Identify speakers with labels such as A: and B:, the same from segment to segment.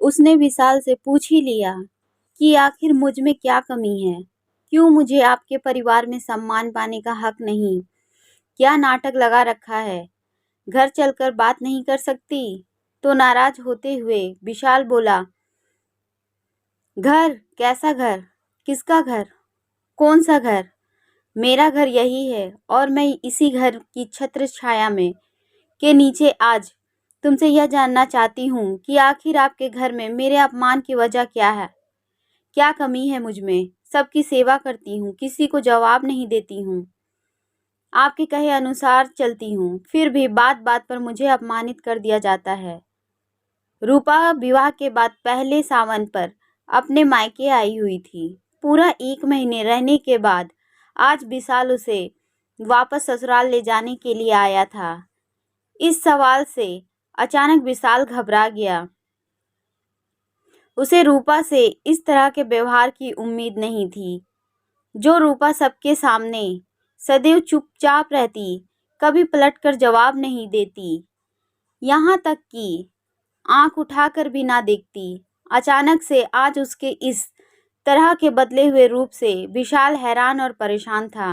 A: उसने विशाल से पूछ ही लिया कि आखिर मुझ में क्या कमी है, क्यों मुझे आपके परिवार में सम्मान पाने का हक नहीं, क्या नाटक लगा रखा है, घर चलकर बात नहीं कर सकती। तो नाराज होते हुए विशाल बोला, घर? कैसा घर? किसका घर? कौन सा घर? मेरा घर यही है और मैं इसी घर की छत्र छाया में के नीचे आज तुमसे यह जानना चाहती हूँ कि आखिर आपके घर में मेरे अपमान की वजह क्या है, क्या कमी है मुझ में। सबकी सेवा करती हूँ, किसी को जवाब नहीं देती हूँ, आपके कहे अनुसार चलती हूँ, फिर भी बात बात पर मुझे अपमानित कर दिया जाता है। रूपा विवाह के बाद पहले सावन पर अपने मायके आई हुई थी। पूरा 1 महीने रहने के बाद आज विशाल उसे वापस ससुराल ले जाने के लिए आया था। इस सवाल से अचानक विशाल घबरा गया। उसे रूपा से इस तरह के व्यवहार की उम्मीद नहीं थी। जो रूपा सबके सामने सदैव चुपचाप रहती, कभी पलटकर जवाब नहीं देती, यहाँ तक कि आंख उठाकर भी ना देखती, अचानक से आज उसके इस तरह के बदले हुए रूप से विशाल हैरान और परेशान था।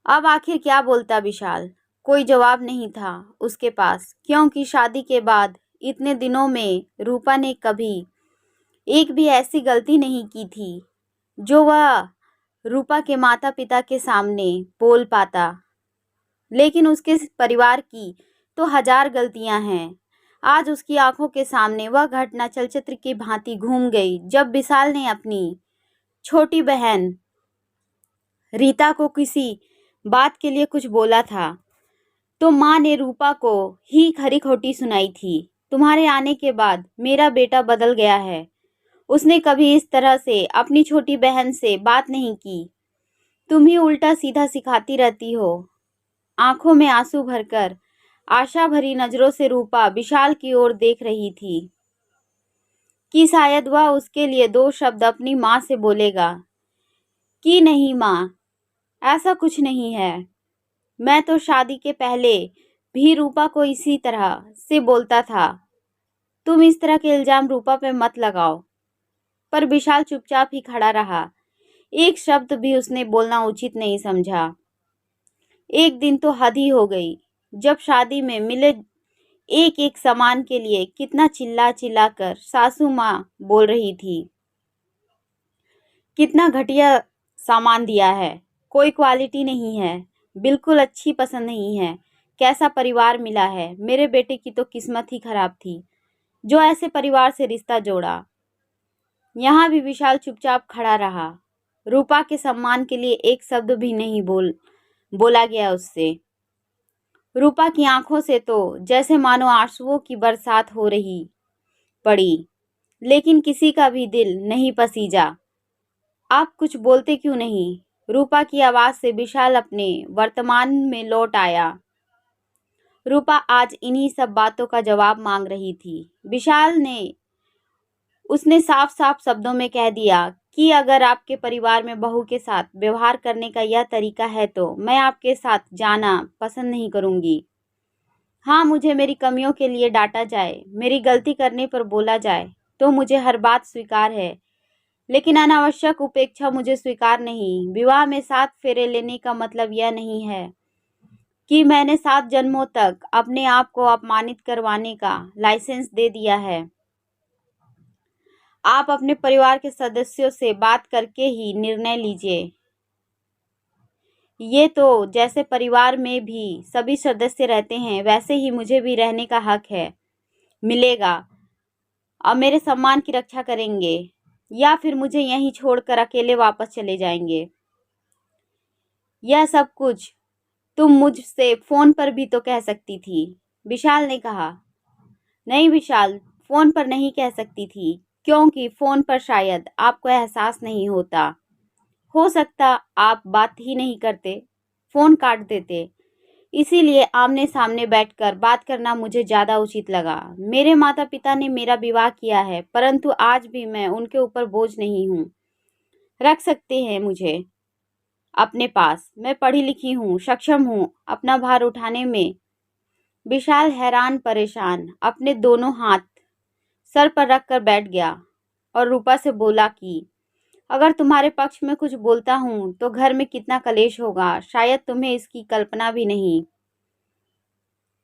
A: अब आखिर क्या बोलता विशाल? कोई जवाब नहीं था उसके पास, क्योंकि शादी के बाद इतने दिनों में रूपा ने कभी एक भी ऐसी गलती नहीं की थी जो वह रूपा के माता पिता के सामने बोल पाता। लेकिन उसके परिवार की तो 1000 गलतियां हैं। आज उसकी आंखों के सामने वह घटना चलचित्र की भांति घूम गई जब विशाल ने अपनी छोटी बहन रीता को किसी बात के लिए कुछ बोला था तो माँ ने रूपा को ही खरी खोटी सुनाई थी। तुम्हारे आने के बाद मेरा बेटा बदल गया है। उसने कभी इस तरह से अपनी छोटी बहन से बात नहीं की। तुम ही उल्टा सीधा सिखाती रहती हो। आंखों में आंसू भरकर आशा भरी नजरों से रूपा विशाल की ओर देख रही थी कि शायद वह उसके लिए 2 शब्द अपनी माँ से बोलेगा। कि नहीं माँ, ऐसा कुछ नहीं है। मैं तो शादी के पहले भी रूपा को इसी तरह से बोलता था। तुम इस तरह के इल्जाम रूपा पे मत लगाओ। पर विशाल चुपचाप ही खड़ा रहा। एक शब्द भी उसने बोलना उचित नहीं समझा। एक दिन तो हद ही हो गई, जब शादी में मिले एक एक सामान के लिए कितना चिल्ला चिल्ला कर सासू माँ बोल रही थी, कितना घटिया सामान दिया है, कोई क्वालिटी नहीं है, बिल्कुल अच्छी पसंद नहीं है, कैसा परिवार मिला है, मेरे बेटे की तो किस्मत ही खराब थी जो ऐसे परिवार से रिश्ता जोड़ा। यहाँ भी विशाल चुपचाप खड़ा रहा। रूपा के सम्मान के लिए एक शब्द भी नहीं बोला गया उससे। रूपा की आंखों से तो जैसे मानो आंसुओं की बरसात हो रही पड़ी, लेकिन किसी का भी दिल नहीं पसीजा। आप कुछ बोलते क्यों नहीं? रूपा की आवाज से विशाल अपने वर्तमान में लौट आया। रूपा आज इन्हीं सब बातों का जवाब मांग रही थी। विशाल ने उसने साफ साफ शब्दों में कह दिया कि अगर आपके परिवार में बहू के साथ व्यवहार करने का यह तरीका है तो मैं आपके साथ जाना पसंद नहीं करूंगी। हाँ, मुझे मेरी कमियों के लिए डांटा जाए, मेरी गलती करने पर बोला जाए तो मुझे हर बात स्वीकार है, लेकिन अनावश्यक उपेक्षा मुझे स्वीकार नहीं। विवाह में 7 फेरे लेने का मतलब यह नहीं है कि मैंने 7 जन्मों तक अपने आप को अपमानित करवाने का लाइसेंस दे दिया है। आप अपने परिवार के सदस्यों से बात करके ही निर्णय लीजिए। ये तो जैसे परिवार में भी सभी सदस्य रहते हैं वैसे ही मुझे भी रहने का हक है, मिलेगा। अब मेरे सम्मान की रक्षा करेंगे या फिर मुझे यहीं छोड़कर अकेले वापस चले जाएंगे? यह सब कुछ तुम मुझसे फोन पर भी तो कह सकती थी, विशाल ने कहा। नहीं विशाल, फोन पर नहीं कह सकती थी, क्योंकि फोन पर शायद आपको एहसास नहीं होता। हो सकता आप बात ही नहीं करते, फोन काट देते। इसीलिए आमने सामने बैठकर बात करना मुझे ज्यादा उचित लगा। मेरे माता पिता ने मेरा विवाह किया है, परंतु आज भी मैं उनके ऊपर बोझ नहीं हूँ। रख सकते हैं मुझे अपने पास, मैं पढ़ी लिखी हूँ, सक्षम हूँ अपना भार उठाने में। विशाल हैरान परेशान अपने दोनों हाथ सर पर रख कर बैठ गया और रूपा से बोला कि अगर तुम्हारे पक्ष में कुछ बोलता हूँ तो घर में कितना कलेश होगा, शायद तुम्हें इसकी कल्पना भी नहीं।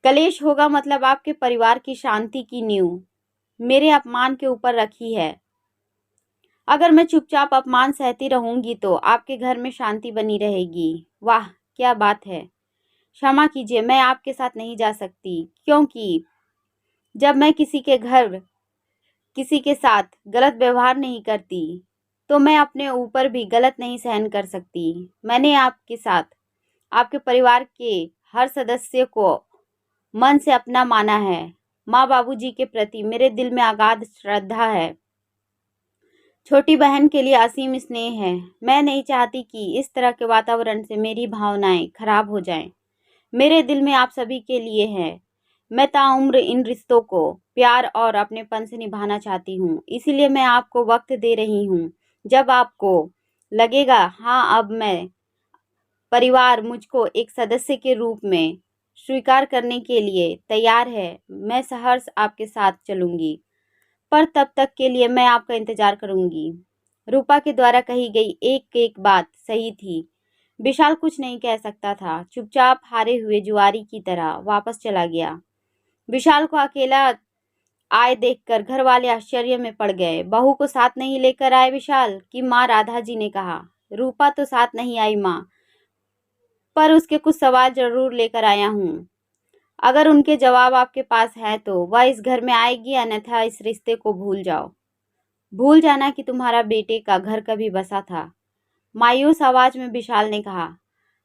A: कलेश होगा मतलब आपके परिवार की शांति की नींव मेरे अपमान के ऊपर रखी है। अगर मैं चुपचाप अपमान सहती रहूंगी तो आपके घर में शांति बनी रहेगी। वाह क्या बात है। क्षमा कीजिए, मैं आपके साथ नहीं जा सकती, क्योंकि जब मैं किसी के घर किसी के साथ गलत व्यवहार नहीं करती तो मैं अपने ऊपर भी गलत नहीं सहन कर सकती। मैंने आपके साथ आपके परिवार के हर सदस्य को मन से अपना माना है। माँ बाबूजी के प्रति मेरे दिल में अगाध श्रद्धा है। छोटी बहन के लिए असीम स्नेह है। मैं नहीं चाहती कि इस तरह के वातावरण से मेरी भावनाएं खराब हो जाएं। मेरे दिल में आप सभी के लिए है। मैं ताउम्र इन रिश्तों को प्यार और अपनेपन से निभाना चाहती हूँ, इसीलिए मैं आपको वक्त दे रही हूँ। जब आपको लगेगा हाँ अब मैं परिवार मुझको एक सदस्य के रूप में स्वीकार करने के लिए तैयार है, मैं सहर्ष आपके साथ चलूंगी, पर तब तक के लिए मैं आपका इंतजार करूंगी। रूपा के द्वारा कही गई एक एक बात सही थी। विशाल कुछ नहीं कह सकता था, चुपचाप हारे हुए जुआरी की तरह वापस चला गया। विशाल को अकेला आए देखकर घर वाले आश्चर्य में पड़ गए। बहू को साथ नहीं लेकर आए विशाल की माँ राधा जी ने कहा। रूपा तो साथ नहीं आई माँ, पर उसके कुछ सवाल जरूर लेकर आया हूँ। अगर उनके जवाब आपके पास है तो वह इस घर में आएगी, अन्यथा इस रिश्ते को भूल जाओ। भूल जाना कि तुम्हारा बेटे का घर कभी बसा था, मायूस आवाज में विशाल ने कहा।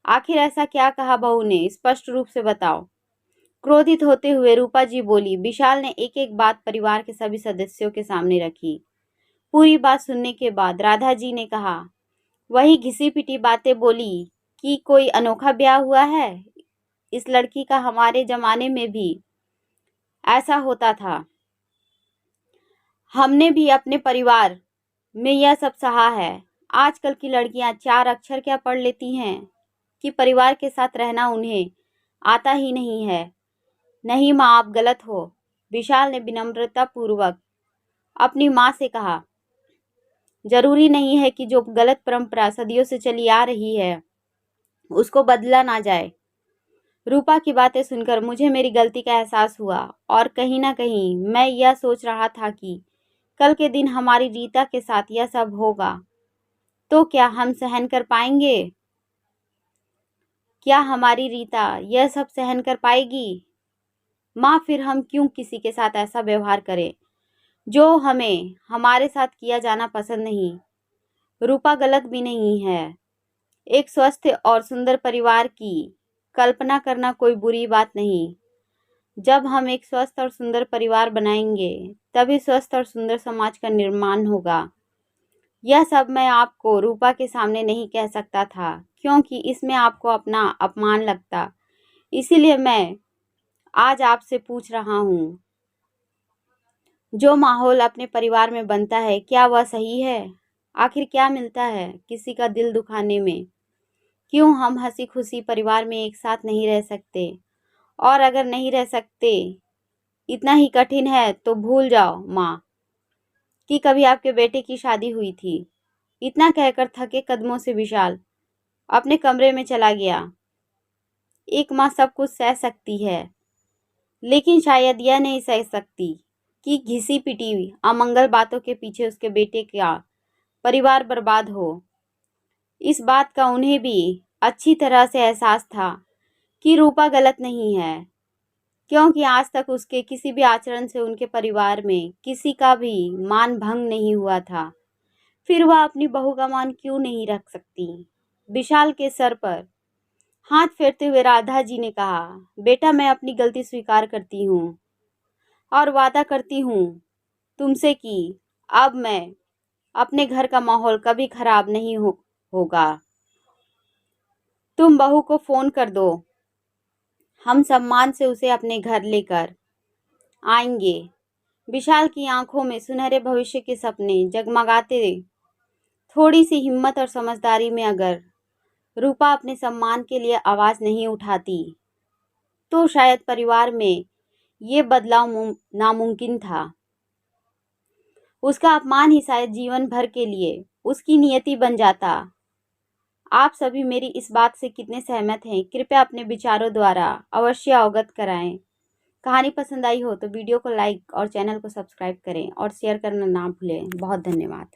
A: आखिर ऐसा क्या कहा बहू ने, स्पष्ट रूप से बताओ। क्रोधित होते हुए रूपा जी बोली। विशाल ने एक एक बात परिवार के सभी सदस्यों के सामने रखी। पूरी बात सुनने के बाद राधा जी ने कहा, वही घिसी पिटी बातें बोली कि कोई अनोखा ब्याह हुआ है। इस लड़की का हमारे जमाने में भी ऐसा होता था। हमने भी अपने परिवार में यह सब सहा है। आजकल की लड़कियां 4 अक्षर क्या पढ़ लेती हैं कि परिवार के साथ रहना उन्हें आता ही नहीं है। नहीं माँ, आप गलत हो, विशाल ने विनम्रता पूर्वक अपनी माँ से कहा। जरूरी नहीं है कि जो गलत परंपरा सदियों से चली आ रही है उसको बदला ना जाए। रूपा की बातें सुनकर मुझे मेरी गलती का एहसास हुआ और कहीं ना कहीं मैं यह सोच रहा था कि कल के दिन हमारी रीता के साथ यह सब होगा तो क्या हम सहन कर पाएंगे? क्या हमारी रीता यह सब सहन कर पाएगी? माँ, फिर हम क्यों किसी के साथ ऐसा व्यवहार करें जो हमें हमारे साथ किया जाना पसंद नहीं। रूपा गलत भी नहीं है। एक स्वस्थ और सुंदर परिवार की कल्पना करना कोई बुरी बात नहीं। जब हम एक स्वस्थ और सुंदर परिवार बनाएंगे तभी स्वस्थ और सुंदर समाज का निर्माण होगा। यह सब मैं आपको रूपा के सामने नहीं कह सकता था, क्योंकि इसमें आपको अपना अपमान लगता। इसीलिए मैं आज आपसे पूछ रहा हूँ, जो माहौल अपने परिवार में बनता है क्या वह सही है? आखिर क्या मिलता है किसी का दिल दुखाने में? क्यों हम हंसी खुशी परिवार में एक साथ नहीं रह सकते? और अगर नहीं रह सकते, इतना ही कठिन है तो भूल जाओ माँ कि कभी आपके बेटे की शादी हुई थी। इतना कहकर थके कदमों से विशाल अपने कमरे में चला गया। एक माँ सब कुछ सह सकती है, लेकिन शायद यह नहीं सह सकती कि घिसी पिटी अमंगल बातों के पीछे उसके बेटे का परिवार बर्बाद हो। इस बात का उन्हें भी अच्छी तरह से एहसास था कि रूपा गलत नहीं है, क्योंकि आज तक उसके किसी भी आचरण से उनके परिवार में किसी का भी मान भंग नहीं हुआ था। फिर वह अपनी बहू का मान क्यों नहीं रख सकती? विशाल के सर पर हाथ फेरते हुए राधा जी ने कहा, बेटा मैं अपनी गलती स्वीकार करती हूँ और वादा करती हूँ तुमसे कि अब मैं अपने घर का माहौल कभी खराब नहीं होगा। तुम बहू को फोन कर दो, हम सम्मान से उसे अपने घर लेकर आएंगे। विशाल की आंखों में सुनहरे भविष्य के सपने जगमगाते। थोड़ी सी हिम्मत और समझदारी में अगर रूपा अपने सम्मान के लिए आवाज नहीं उठाती तो शायद परिवार में ये बदलाव नामुमकिन था। उसका अपमान ही शायद जीवन भर के लिए उसकी नियति बन जाता। आप सभी मेरी इस बात से कितने सहमत हैं, कृपया अपने विचारों द्वारा अवश्य अवगत कराएं। कहानी पसंद आई हो तो वीडियो को लाइक और चैनल को सब्सक्राइब करें और शेयर करना ना भूलें। बहुत धन्यवाद।